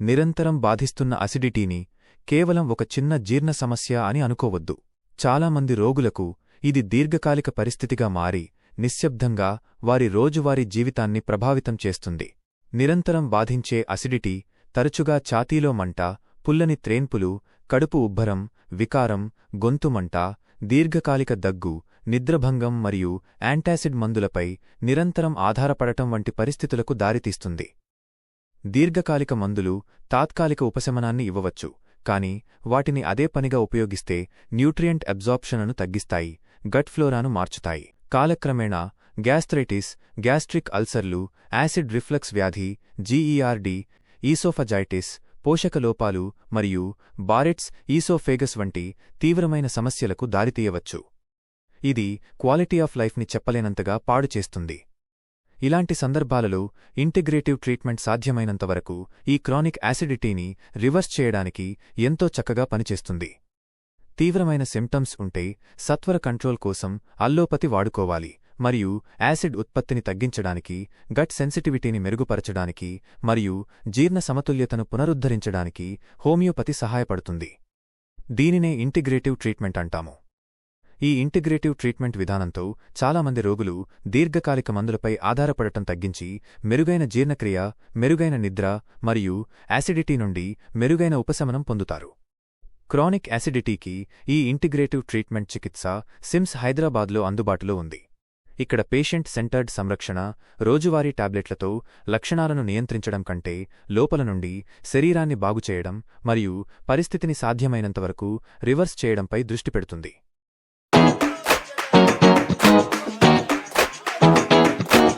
నిరంతరం బాధిస్తున్న అసిడిటీని కేవలం ఒక చిన్న జీర్ణ సమస్య అని అనుకోవద్దు. చాలామంది రోగులకు ఇది దీర్ఘకాలిక పరిస్థితిగా మారి నిశ్శబ్దంగా వారి రోజువారీ జీవితాన్ని ప్రభావితం చేస్తుంది. నిరంతరం బాధించే అసిడిటీ తరచుగా ఛాతీలో మంట, పుల్లని త్రేన్పులు, కడుపు ఉబ్బరం, వికారం, గొంతుమంట, దీర్ఘకాలిక దగ్గు, నిద్రభంగం మరియు యాంటాసిడ్ మందులపై నిరంతరం ఆధారపడటం వంటి పరిస్థితులకు దారితీస్తుంది. దీర్ఘకాలిక మందులు తాత్కాలిక ఉపశమనాన్ని ఇవ్వవచ్చు, కాని వాటిని అదే పనిగా ఉపయోగిస్తే న్యూట్రియంట్ అబ్జార్ప్షన్ను తగ్గిస్తాయి, గట్ ఫ్లోరాను మార్చుతాయి. కాలక్రమేణా గ్యాస్ట్రైటిస్, గ్యాస్ట్రిక్ అల్సర్లు, యాసిడ్ రిఫ్లక్స్ వ్యాధి, జీఈఆర్డీ, ఈసోఫజైటిస్, పోషకలోపాలు మరియు బారెట్స్ ఈసోఫేగస్ వంటి తీవ్రమైన సమస్యలకు దారితీయవచ్చు. ఇది క్వాలిటీ ఆఫ్ లైఫ్ని చెప్పలేనంతగా పాడు చేస్తుంది. ఇలాంటి సందర్భాలలో ఇంటిగ్రేటివ్ ట్రీట్మెంట్ సాధ్యమైనంతవరకు ఈ క్రానిక్ యాసిడిటీని రివర్స్ చేయడానికి ఎంతో చక్కగా పనిచేస్తుంది. తీవ్రమైన సిమ్టమ్స్ ఉంటే సత్వర కంట్రోల్ కోసం అల్లోపతి వాడుకోవాలి మరియు యాసిడ్ ఉత్పత్తిని తగ్గించడానికి, గట్ సెన్సిటివిటీని మెరుగుపరచడానికి మరియు జీర్ణ సమతుల్యతను పునరుద్ధరించడానికి హోమియోపతి సహాయపడుతుంది. దీనినే ఇంటిగ్రేటివ్ ట్రీట్మెంట్ అంటాము. ఈ ఇంటిగ్రేటివ్ ట్రీట్మెంట్ విధానంతో చాలామంది రోగులు దీర్ఘకాలిక మందులపై ఆధారపడటం తగ్గించి మెరుగైన జీర్ణక్రియ, మెరుగైన నిద్ర మరియు యాసిడిటీ నుండి మెరుగైన ఉపశమనం పొందుతారు. క్రానిక్ యాసిడిటీకి ఈ ఇంటిగ్రేటివ్ ట్రీట్మెంట్ చికిత్స సిమ్స్ హైదరాబాద్లో అందుబాటులో ఉంది. ఇక్కడ పేషెంట్ సెంటర్డ్ సంరక్షణ, రోజువారీ టాబ్లెట్లతో లక్షణాలను నియంత్రించడం కంటే లోపల నుండి శరీరాన్ని బాగుచేయడం మరియు పరిస్థితిని సాధ్యమైనంతవరకు రివర్స్ చేయడంపై దృష్టి పెడుతుంది.